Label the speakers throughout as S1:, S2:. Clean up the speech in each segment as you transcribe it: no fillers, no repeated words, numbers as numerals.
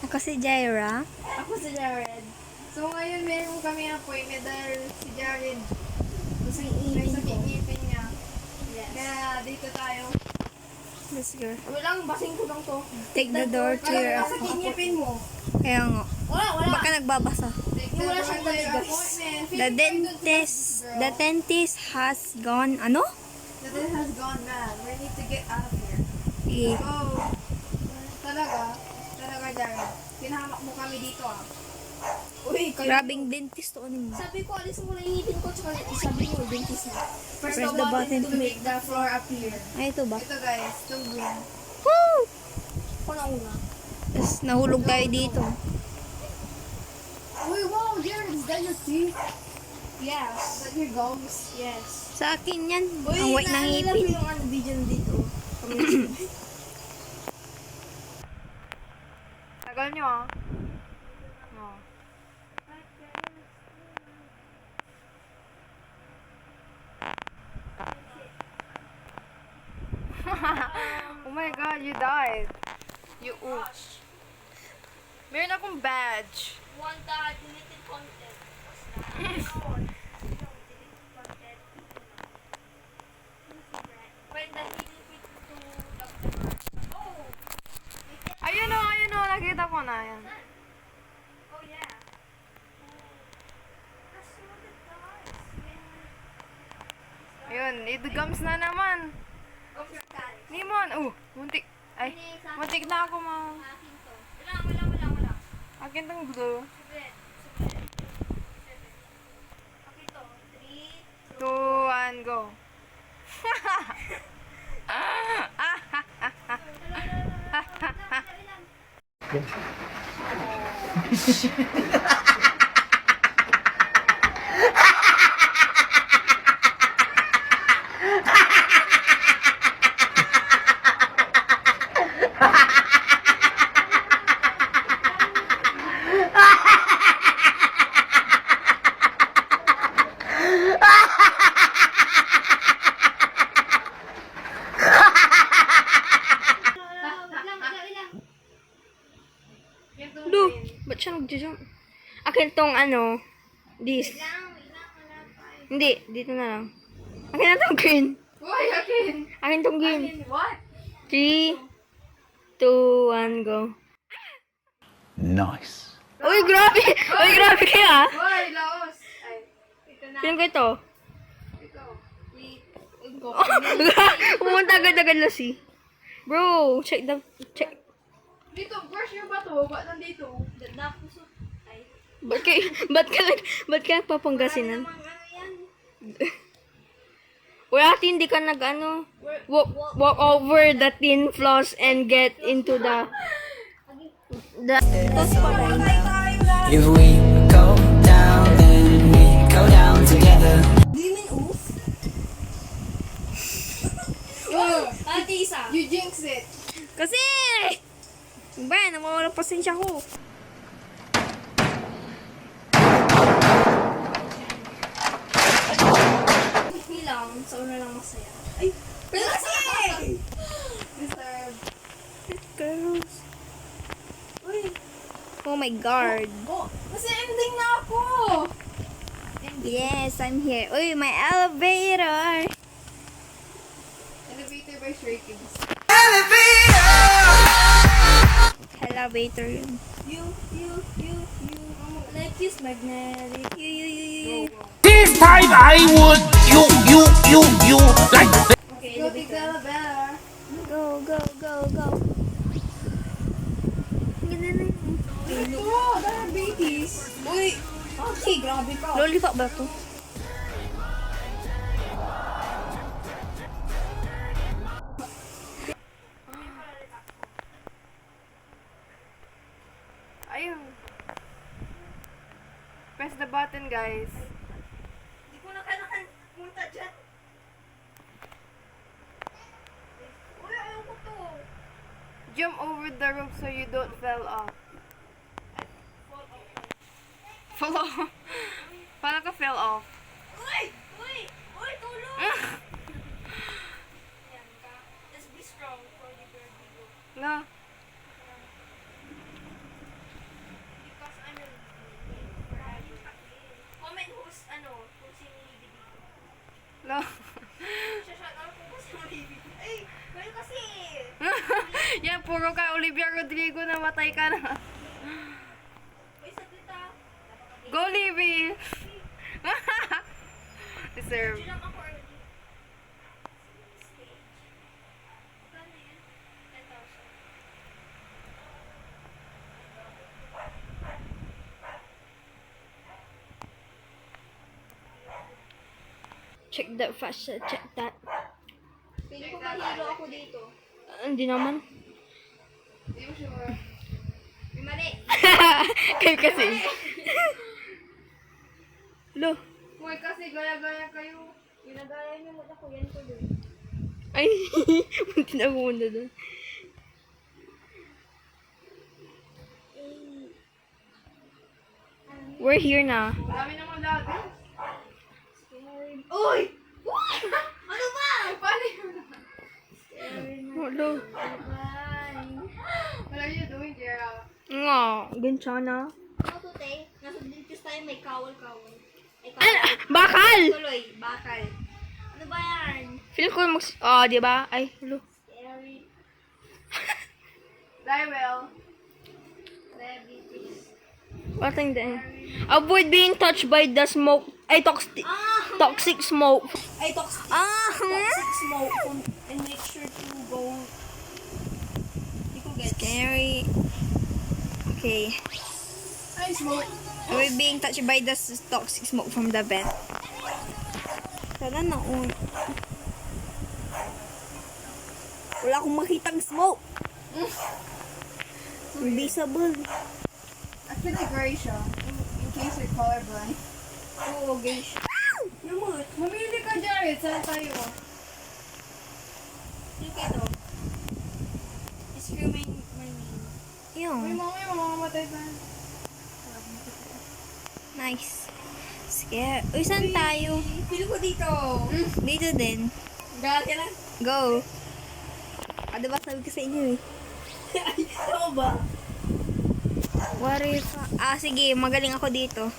S1: Ako si Jaira.
S2: Ako si Jared. So ngayon meron kami appointment dahil si Jared may ipin niya.
S1: Yes.
S2: Kaya dito tayo.
S1: Let's go.
S2: Walang basing ko lang to.
S1: Take the door to your
S2: Kaya sa ipin mo.
S1: Kaya nga.
S2: Wala.
S1: Baka nagbabasa.
S2: Wala siyang appointment.
S1: The dentist has gone, ano?
S2: The dentist has gone mad. We need to get out of here.
S1: Yeah.
S2: So, talaga, Jared. Pinahamak mo kami dito ah. Uy,
S1: Grabing dentist to ano mo.
S2: sabi ko, alis mo lang yung ngipin ko, tsaka sabi mo, dentist na. Press the
S1: the
S2: button
S1: button
S2: to make the floor appear.
S1: Ay, ito ba?
S2: Ito guys, itong green.
S1: Woo!
S2: Ako na una.
S1: Tapos nahulog tayo dito.
S2: Uy, wow, Jared, is that your teeth? Yes. Is that your gums? Yes.
S1: Sa akin yan. Ang white ng
S2: naalala
S1: ngipin.
S2: ko yung ano, video na dito. Tagal nyo ah. Oh. Oh my god, you died. You oops. Meron akong badge.
S1: Want the deleted content.
S2: Ayun o, nakita ko na yan.
S1: Oh yeah.
S2: Ayun, idugams na naman. Limon, muntik. Ay, muntik na ako
S1: Wala.
S2: Akin tong blue.
S1: Okay to. 3,
S2: 2, 1, go.
S1: Lu, ba't siya nag-jump? Akin tong ano, this. Hindi, dito na lang. Akin na tong green.
S2: Uy, akin.
S1: Akin tong green.
S2: What?
S1: 3, 2, 1, go.
S3: Nice.
S1: Uy, grabe! Uy, grabe kaya!
S2: Uy, laos. Ay, ito na.
S1: Sino ko ito?
S2: Ikaw. Go.
S1: Pumunta agad-agad na si. Bro, check.
S2: Dito, brush your bato. Ba't nandito?
S1: Napusot. Ba't ka nagpapanggasinan? Uy, ate, hindi ka nag-ano, walk over the thin floss and get into the toss pa rin.
S4: If we go down, then we go down together.
S1: Ate, isa.
S2: You jinx it.
S1: Kasi! Ba, namawala pasensya ko. Hindi lang, sa una lang masaya. Ay! Kasi!
S2: Disturb.
S1: Girls. Uy. Oh my god.
S2: Oh, kasi ending na ako.
S1: Yes, I'm here. Uy, my elevator.
S2: Elevator by Stray Kids.
S1: Elevator yun. You. Like you's magnetic. You.
S3: This time I would you like
S1: Okay,
S2: Go take the elevator.
S1: Go. Ganda na yun.
S2: Oh, diabetes. Uy, okay, grabe ka.
S1: Lollipop ba to?
S2: Ayun. Press the button, guys.
S1: Hindi ko na kailangan punta dyan. Uy, ayaw ko to.
S2: Jump over the roof so you don't fall off. Fall off. Paano ka fell off?
S1: Uy, tulong! Yan ka. Let's be strong for the bird.
S2: No. puro ka Olivia Rodrigo na matay ka na. Go, Libby! Deserve.
S1: Check that fast. Check that.
S2: Pili ko mahilo ako dito.
S1: Hindi naman.
S2: Hindi mo sure. May mali.
S1: Kayo kasi. Lo.
S2: Moy kasi gaya-gaya kayo. Ginagaya niyo muna ko yan ko doon.
S1: Ay, munti na ako muna doon. We're here na.
S2: Marami naman dati. Uy! Ano ba? Paano yun?
S1: Hello.
S2: What are you doing, Gerald?
S1: Nga, gancha na.
S5: Ano to, te? Nasa dentist tayo, may kawal-kawal. Ay,
S1: Ano? Bakal!
S5: Tuloy, bakal. Ano ba yan?
S1: Feel ko mag... Oh, di ba? Ay, hello.
S5: Scary.
S2: Die well.
S5: Diabetes.
S1: What thing then? Avoid being touched by the smoke. Ay, toxic smoke.
S5: Ay, toxic smoke. And make sure to go... Hindi ko get.
S1: Scary. Okay.
S2: Hi, smoke.
S1: We're being touched by the toxic smoke from the vent. Sana naon. Wala akong makitang smoke. Invisible.
S2: Actually, gray siya. In case you're colorblind.
S5: Oo, guys. Lumot.
S2: Mamili ka, Jared. Saan tayo?
S5: Look ito. Screw my name.
S2: Uy,
S1: Yun.
S2: mamaya mamamatay ka.
S1: Nice. Scare. Uy, saan tayo?
S5: Pili ko dito.
S1: Dito din.
S5: Gagal ka lang.
S1: Go. Ah, diba sabi ko sa inyo eh.
S5: Ano ba?
S1: What if... sige. Magaling ako dito.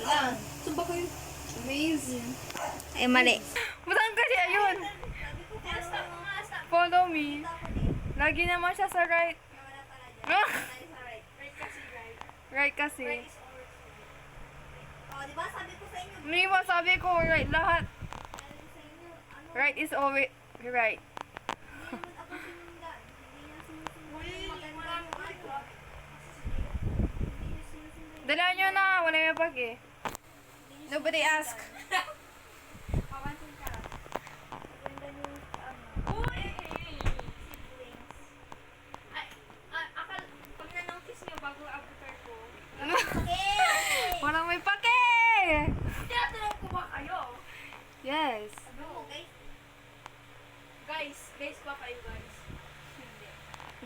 S5: Wala. Sumba ko yun.
S2: Amazing.
S1: Ay, mali.
S2: Saan kasi ayun? Follow me. Lagi naman siya sa right. Ah! Right kasi.
S5: Oh, di ba sabi ko sa inyo?
S2: Hindi mo sabi ko right lahat. Right is always right. Dala nyo na. Wala may pag eh. Nobody ask. Walang may pake!
S5: Tinatanong ko ba kayo?
S2: Yes.
S5: Ano, guys? Guys ba kayo, guys? Hindi.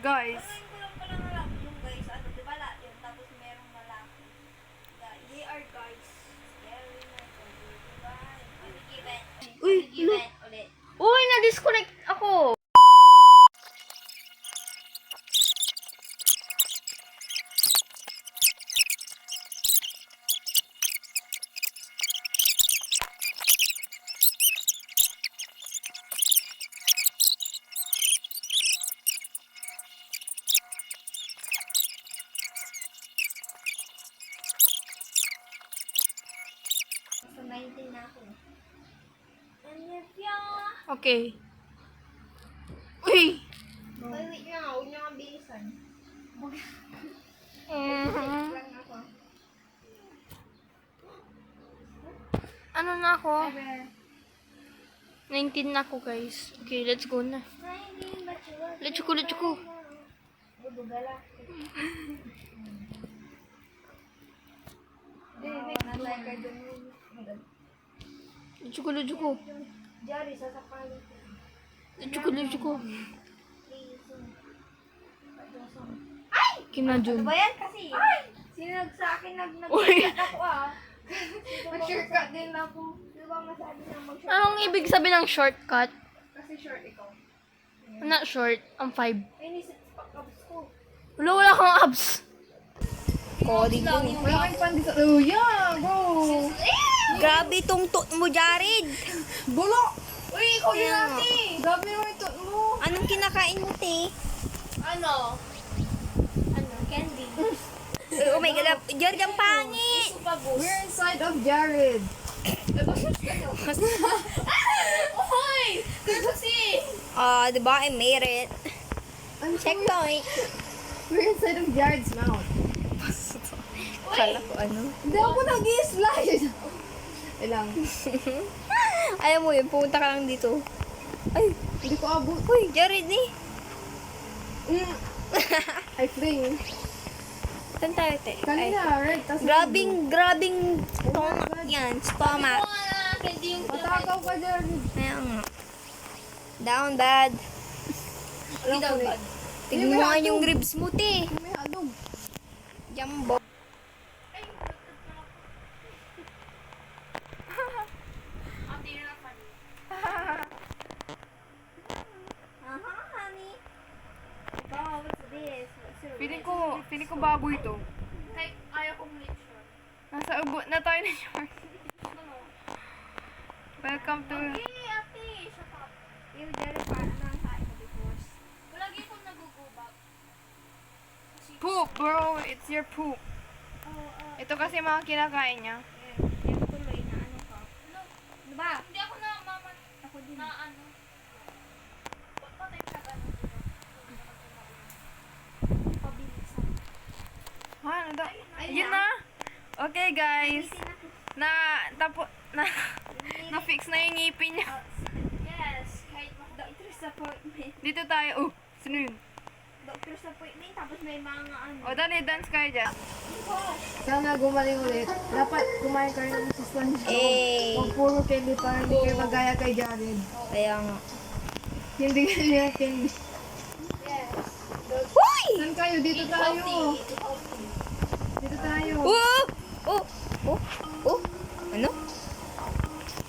S2: Guys.
S5: Ngayon ko lang pala alam yung guys, ano, di ba yun, tapos merong malaki. Guys. They are guys. Scary na ito, di ba? Mag-event.
S1: Uy,
S5: Mag-event ulit.
S1: Uy, na-disconnect ako.
S5: Sa 19 na ako.
S1: Okay. Uy!
S5: Wait nga, huwag niyo ang bilisan.
S1: Mhm.
S5: Lang ako.
S1: Ano na ako? 19 na ako, guys. Okay, let's go na. Let's go.
S5: Budugala.
S1: Let's go.
S5: Jari, sasakali.
S1: Let's go. Kinajun.
S5: Ba yan kasi? Sino sa akin
S1: Uy!
S5: ako
S2: Mag-shortcut din ako.
S5: Di ba masabi na mag-short?
S1: Anong ibig sabihin ng shortcut?
S2: Kasi short ikaw.
S1: Not short, ang 5.
S5: Ay, nisip pa kabs ko.
S1: Wala kang abs. Coding ko.
S2: Wala kang pandisa. Oh, yeah, go!
S1: Grabe tong tot mo, Jared.
S2: Bulok! Uy, ikaw din
S1: Yeah.
S2: natin! Gabi mo ito mo!
S1: Anong kinakain mo, te?
S5: Ano? Candy.
S1: Oh my God, Jared, ang pangit!
S5: Super boost.
S2: We're inside of Jared.
S5: Hoy! Kasi!
S1: Di ba? I made it. Checkpoint.
S2: We're inside of Jared's mouth.
S1: Kala ko ano.
S2: Hindi ako nag-i-slide. Ilang.
S1: Ayaw mo yun, pumunta ka lang dito. Ay,
S2: Hindi ko abot.
S1: uy, Jared eh.
S2: I fling.
S1: Saan tayo, te? Ay,
S2: Kanina, right? Tas
S1: grabing stomach yan. Stomach.
S5: Candy yung
S2: Patakaw ka, Jared.
S1: Kaya nga. Down bad.
S2: Alam ko rin.
S1: Tignan mo nga yung ribs mo, te.
S2: May halog.
S1: Jumbo.
S5: honey. Wow, what's this?
S2: Feeling ko baboy to.
S5: Kahit ayaw kong lechon.
S2: Nasa ubo na tayo na short. Welcome to...
S5: Hey, ate! Shut up. Yung Jerry, parang nang kain ko before. Lagi akong nagugubak.
S2: Poop, bro. It's your poop. Ito kasi mga kinakain niya.
S5: Yung tuloy na ano ka. Ano ba? Hindi ako na maman. Ako din. Na ano. Patay siya gano'n. Pabilisan.
S2: Ha? Ano daw? Yun na. Okay, guys. Na-fix na yung ngipin niya.
S5: Yes. Kahit doctor's appointment.
S2: Dito tayo. Oh, sino yun?
S5: Doctor's appointment. Tapos may mga ano.
S2: O, dali, dance kayo dyan.
S6: Sana gumaling ulit. Dapat kumain kayo ng SpongeBob.
S1: Eh.
S6: Huwag puro candy para hindi kayo magaya kay Jared.
S1: Kaya nga.
S6: Hindi kayo candy.
S1: Uy!
S6: Saan kayo? Dito tayo. Dito tayo.
S1: Oh! Oh! Oh! Oh! Ano?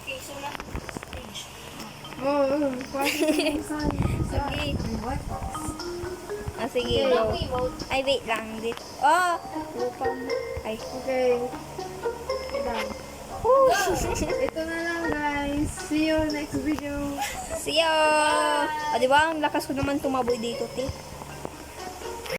S5: Okay, so last stage.
S6: Oo. Pasok saan?
S1: Sige.
S6: What?
S1: Ah, sige, go. Ay, wait lang. Dito. Oh! Lupang. Ay.
S6: Okay. Wait lang.
S1: Woo!
S6: Ito na lang guys. See you next video.
S1: See ya! O, di ba? Ang lakas ko naman tumaboy dito, te.